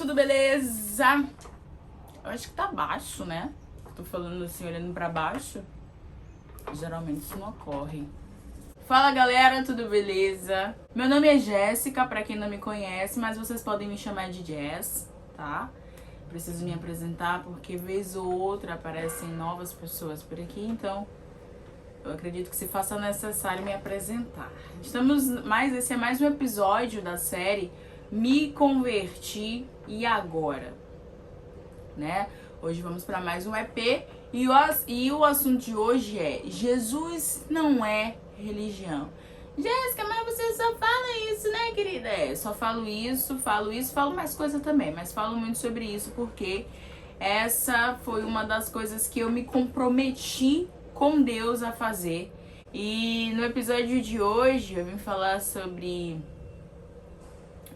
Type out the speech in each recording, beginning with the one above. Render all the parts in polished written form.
tudo beleza? Eu acho que tá baixo, né? Tô falando assim, olhando pra baixo. Geralmente isso não ocorre. Fala galera, tudo beleza? Meu nome é Jéssica, pra quem não me conhece, mas vocês podem me chamar de Jess, tá? Preciso me apresentar porque vez ou outra aparecem novas pessoas por aqui, então eu acredito que se faça necessário me apresentar. Esse é mais um episódio da série Me Converti e Agora, né? Hoje vamos para mais um EP e o assunto de hoje é: Jesus não é religião. Jéssica, mas você só fala isso, né, querida? Só falo isso, falo mais coisa também, mas falo muito sobre isso porque essa foi uma das coisas que eu me comprometi com Deus a fazer. E no episódio de hoje eu vim falar sobre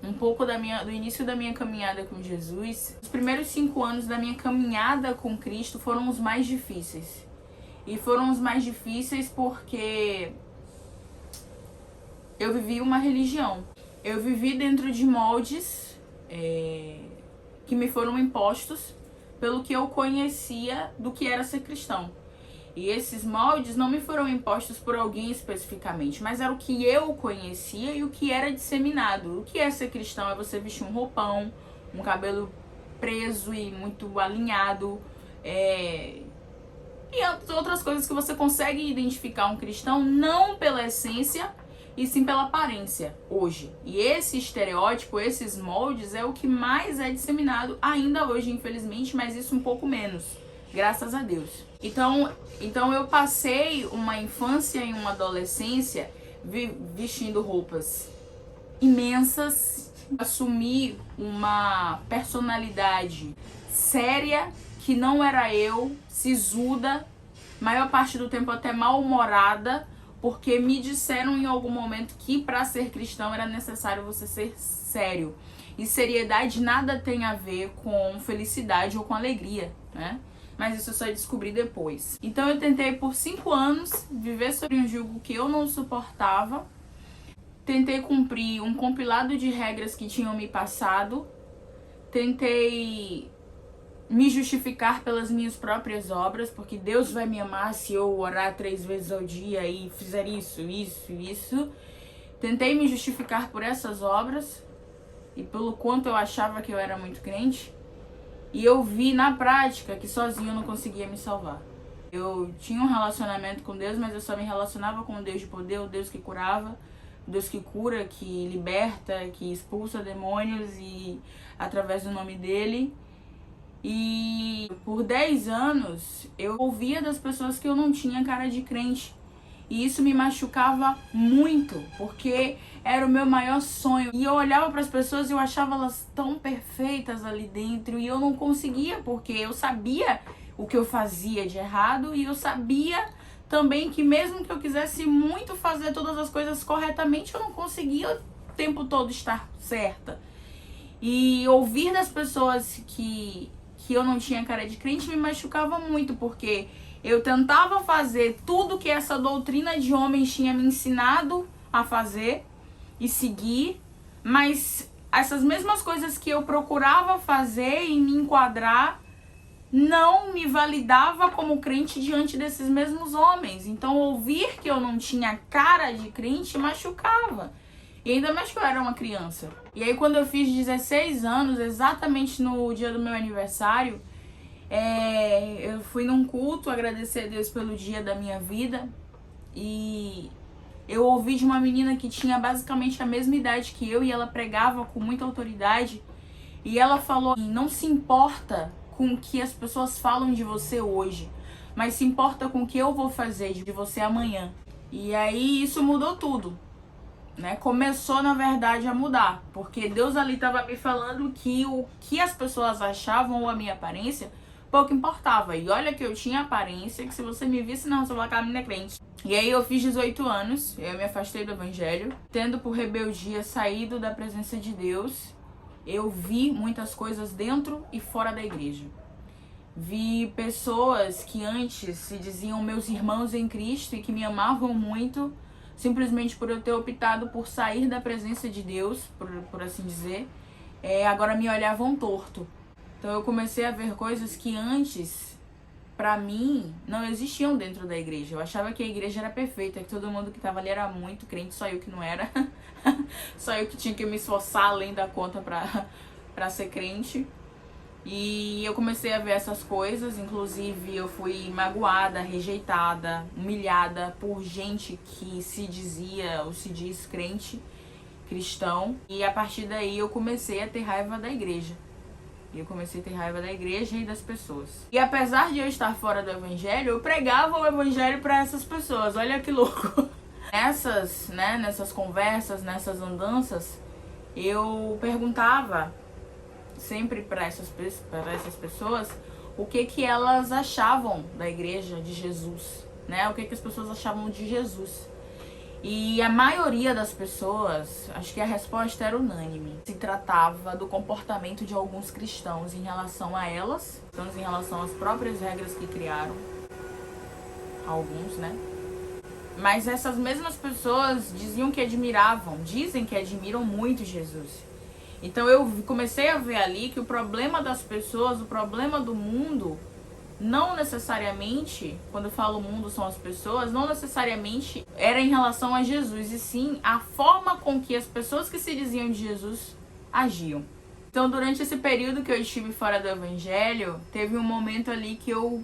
um pouco do início da minha caminhada com Jesus. Os primeiros 5 anos da minha caminhada com Cristo foram os mais difíceis. E foram os mais difíceis porque eu vivi uma religião. Eu vivi dentro de moldes que me foram impostos pelo que eu conhecia do que era ser cristão. E esses moldes não me foram impostos por alguém especificamente, mas era o que eu conhecia e o que era disseminado. O que é ser cristão é você vestir um roupão, um cabelo preso e muito alinhado, e outras coisas que você consegue identificar um cristão não pela essência, e sim pela aparência hoje. E esse estereótipo, esses moldes é o que mais é disseminado ainda hoje, infelizmente, mas isso um pouco menos. Graças a Deus. Então eu passei uma infância e uma adolescência vestindo roupas imensas. Assumi uma personalidade séria que não era eu, sisuda, maior parte do tempo até mal-humorada, porque me disseram em algum momento que para ser cristão era necessário você ser sério. E seriedade nada tem a ver com felicidade ou com alegria, né? Mas isso eu só descobri depois. Então eu tentei por 5 anos viver sobre um jugo que eu não suportava. Tentei cumprir um compilado de regras que tinham me passado. Tentei me justificar pelas minhas próprias obras, porque Deus vai me amar se eu orar 3 vezes ao dia e fizer isso. Tentei me justificar por essas obras e pelo quanto eu achava que eu era muito crente. E eu vi na prática que sozinho eu não conseguia me salvar. Eu tinha um relacionamento com Deus, mas eu só me relacionava com o Deus de poder, o Deus que curava, o Deus que cura, que liberta, que expulsa demônios e através do nome dele. E por 10 anos eu ouvia das pessoas que eu não tinha cara de crente. E isso me machucava muito, porque era o meu maior sonho. E eu olhava para as pessoas e eu achava elas tão perfeitas ali dentro. E eu não conseguia, porque eu sabia o que eu fazia de errado. E eu sabia também que mesmo que eu quisesse muito fazer todas as coisas corretamente, eu não conseguia o tempo todo estar certa. E ouvir das pessoas que eu não tinha cara de crente me machucava muito, porque eu tentava fazer tudo que essa doutrina de homens tinha me ensinado a fazer e seguir, mas essas mesmas coisas que eu procurava fazer e me enquadrar não me validava como crente diante desses mesmos homens. Então ouvir que eu não tinha cara de crente machucava. E ainda mais que eu era uma criança. E aí quando eu fiz 16 anos, exatamente no dia do meu aniversário, eu fui num culto agradecer a Deus pelo dia da minha vida. E eu ouvi de uma menina que tinha basicamente a mesma idade que eu, e ela pregava com muita autoridade. E ela falou: não se importa com o que as pessoas falam de você hoje, mas se importa com o que eu vou fazer de você amanhã. E aí isso mudou tudo, né? Começou na verdade a mudar, porque Deus ali estava me falando que o que as pessoas achavam ou a minha aparência pouco importava. E olha que eu tinha aparência, que se você me visse na rua, aquela menina é crente. E aí eu fiz 18 anos, eu me afastei do evangelho, tendo por rebeldia saído da presença de Deus. Eu vi muitas coisas dentro e fora da igreja. Vi pessoas que antes se diziam meus irmãos em Cristo e que me amavam muito, simplesmente por eu ter optado por sair da presença de Deus, por assim dizer, agora me olhavam torto. Então eu comecei a ver coisas que antes, pra mim, não existiam dentro da igreja. Eu achava que a igreja era perfeita, que todo mundo que tava ali era muito crente, só eu que não era. Só eu que tinha que me esforçar além da conta pra ser crente. E eu comecei a ver essas coisas, inclusive eu fui magoada, rejeitada, humilhada por gente que se dizia ou se diz crente, cristão. E a partir daí eu comecei a ter raiva da igreja. E eu comecei a ter raiva da igreja e das pessoas. E apesar de eu estar fora do evangelho, eu pregava o evangelho para essas pessoas. Olha que louco. Nessas conversas, nessas andanças, eu perguntava sempre para essas pessoas o que elas achavam da igreja de Jesus, né? O que as pessoas achavam de Jesus. E a maioria das pessoas, acho que a resposta era unânime. Se tratava do comportamento de alguns cristãos em relação a elas, em relação às próprias regras que criaram, alguns, né? Mas essas mesmas pessoas dizem que admiram muito Jesus. Então eu comecei a ver ali que o problema das pessoas, o problema do mundo, não necessariamente, quando eu falo mundo são as pessoas, não necessariamente era em relação a Jesus, e sim a forma com que as pessoas que se diziam de Jesus agiam. Então durante esse período que eu estive fora do evangelho, teve um momento ali que eu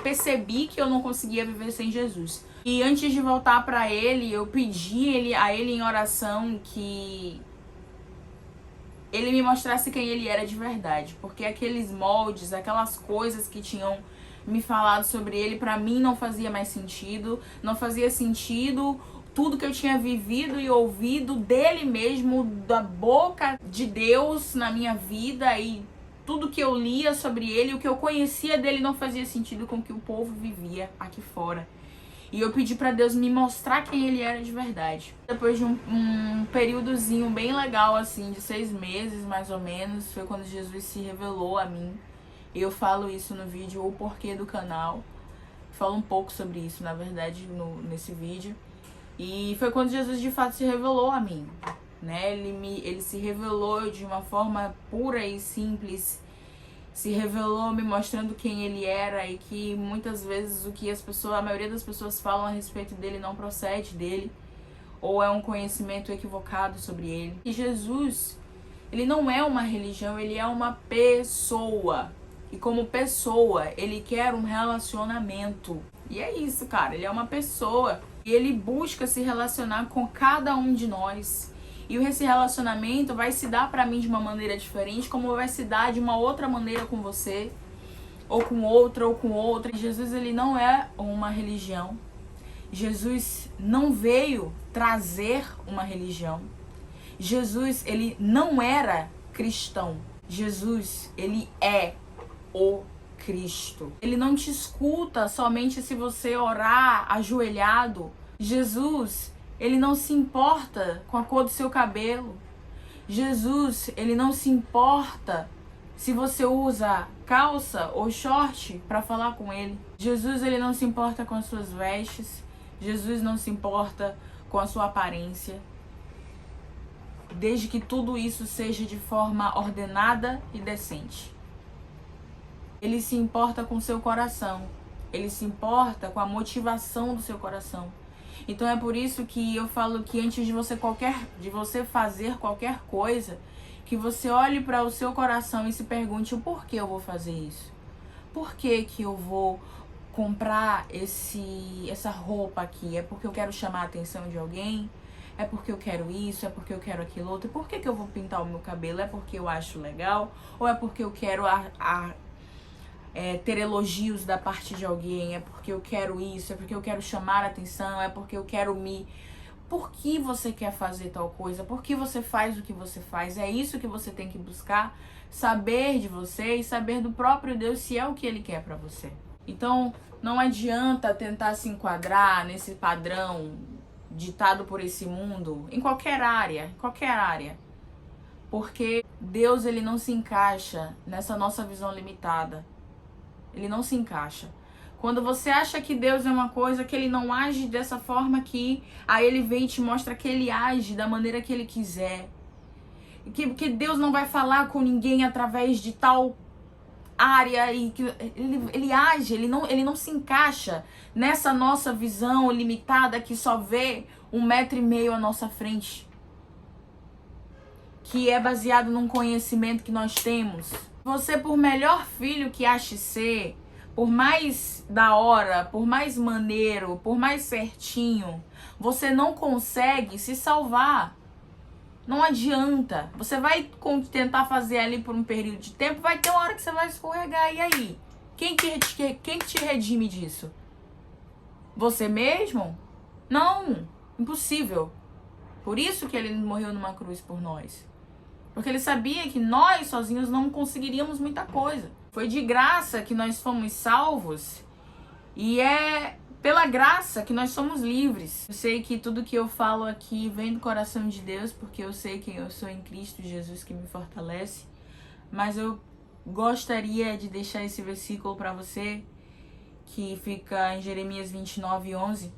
percebi que eu não conseguia viver sem Jesus. E antes de voltar para ele, eu pedi a ele em oração que ele me mostrasse quem ele era de verdade, porque aqueles moldes, aquelas coisas que tinham me falado sobre ele, pra mim não fazia mais sentido, não fazia sentido tudo que eu tinha vivido e ouvido dele mesmo, da boca de Deus na minha vida, e tudo que eu lia sobre ele, o que eu conhecia dele não fazia sentido com o que o povo vivia aqui fora. E eu pedi pra Deus me mostrar quem ele era de verdade. Depois de um períodozinho bem legal, assim, de 6 meses, mais ou menos, foi quando Jesus se revelou a mim. Eu falo isso no vídeo O Porquê do Canal. Falo um pouco sobre isso, na verdade, nesse vídeo. E foi quando Jesus, de fato, se revelou a mim, né? Ele se revelou de uma forma pura e simples. Se revelou me mostrando quem ele era, e que muitas vezes a maioria das pessoas falam a respeito dele não procede dele, ou é um conhecimento equivocado sobre ele. E Jesus, ele não é uma religião, ele é uma pessoa. E como pessoa, ele quer um relacionamento. E é isso, cara, ele é uma pessoa. E ele busca se relacionar com cada um de nós. E esse relacionamento vai se dar pra mim de uma maneira diferente, como vai se dar de uma outra maneira com você, ou com outra, ou com outra. E Jesus, ele não é uma religião. Jesus não veio trazer uma religião. Jesus, ele não era cristão. Jesus, ele é o Cristo. Ele não te escuta somente se você orar ajoelhado. Jesus, ele não se importa com a cor do seu cabelo. Jesus, ele não se importa se você usa calça ou short para falar com ele. Jesus, ele não se importa com as suas vestes. Jesus não se importa com a sua aparência. Desde que tudo isso seja de forma ordenada e decente. Ele se importa com o seu coração. Ele se importa com a motivação do seu coração. Então é por isso que eu falo que antes de você fazer qualquer coisa, que você olhe para o seu coração e se pergunte o porquê eu vou fazer isso. Por que eu vou comprar essa roupa aqui? É porque eu quero chamar a atenção de alguém? É porque eu quero isso? É porque eu quero aquilo outro? Por que eu vou pintar o meu cabelo? É porque eu acho legal? Ou é porque eu quero ter elogios da parte de alguém? É porque eu quero isso? É porque eu quero chamar a atenção? É porque eu quero me... Por que você quer fazer tal coisa? Por que você faz o que você faz? É isso que você tem que buscar, saber de você e saber do próprio Deus se é o que ele quer pra você. Então, não adianta tentar se enquadrar nesse padrão ditado por esse mundo em qualquer área, porque Deus, ele não se encaixa nessa nossa visão limitada. Ele não se encaixa. Quando você acha que Deus é uma coisa, que ele não age dessa forma aqui, aí ele vem e te mostra que ele age da maneira que ele quiser. que Deus não vai falar com ninguém através de tal área, e que ele age, ele não se encaixa nessa nossa visão limitada que só vê 1,5 m à nossa frente, que é baseado num conhecimento que nós temos. Você, por melhor filho que ache ser, por mais da hora, por mais maneiro, por mais certinho, você não consegue se salvar. Não adianta. Você vai tentar fazer ali por um período de tempo, vai ter uma hora que você vai escorregar. E aí? Quem te redime disso? Você mesmo? Não. Impossível. Por isso que ele morreu numa cruz por nós. Porque ele sabia que nós sozinhos não conseguiríamos muita coisa. Foi de graça que nós fomos salvos. E é pela graça que nós somos livres. Eu sei que tudo que eu falo aqui vem do coração de Deus, porque eu sei quem eu sou em Cristo Jesus, que me fortalece. Mas eu gostaria de deixar esse versículo para você, que fica em Jeremias 29:11,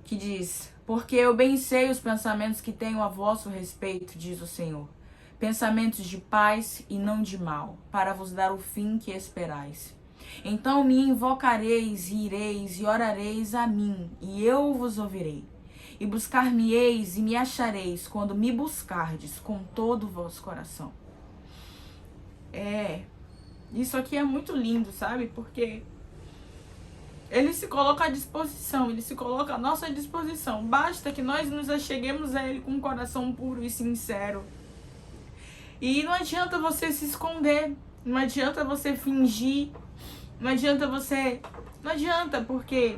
que diz: porque eu bem sei os pensamentos que tenho a vosso respeito, diz o Senhor, pensamentos de paz e não de mal, para vos dar o fim que esperais. Então me invocareis, e ireis, e orareis a mim, e eu vos ouvirei. E buscar-me-eis, e me achareis, quando me buscardes com todo o vosso coração. Isso aqui é muito lindo, sabe? Porque ele se coloca à disposição, ele se coloca à nossa disposição. Basta que nós nos acheguemos a ele com um coração puro e sincero. E não adianta você se esconder, não adianta você fingir, não adianta, porque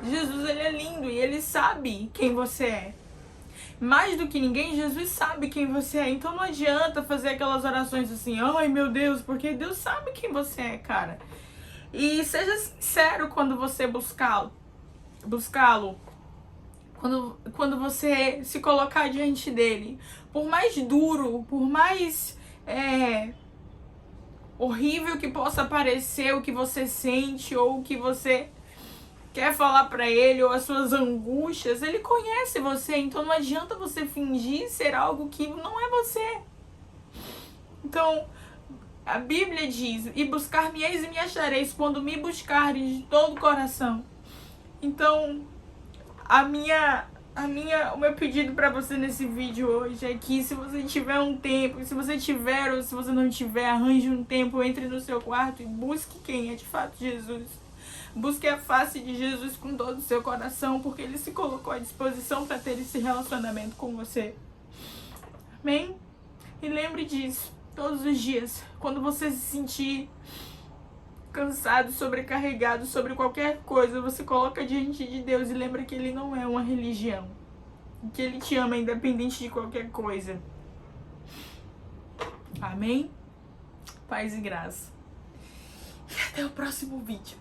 Jesus, ele é lindo e ele sabe quem você é. Mais do que ninguém, Jesus sabe quem você é. Então não adianta fazer aquelas orações assim, ai meu Deus, porque Deus sabe quem você é, cara. E seja sincero quando você buscá-lo. Quando você se colocar diante dele. Por mais duro, por mais horrível que possa parecer o que você sente, ou o que você quer falar pra ele, ou as suas angústias, ele conhece você, então não adianta você fingir ser algo que não é você. Então, a Bíblia diz, e buscar-me-eis e me achareis, quando me buscares de todo o coração. Então, o meu pedido pra você nesse vídeo hoje é que, se você tiver um tempo, se você tiver ou se você não tiver, arranje um tempo, entre no seu quarto e busque quem é de fato Jesus. Busque a face de Jesus com todo o seu coração, porque ele se colocou à disposição para ter esse relacionamento com você. Amém? E lembre disso, todos os dias, quando você se sentir cansado, sobrecarregado sobre qualquer coisa, você coloca diante de Deus e lembra que ele não é uma religião, que ele te ama independente de qualquer coisa. Amém? Paz e graça. E até o próximo vídeo.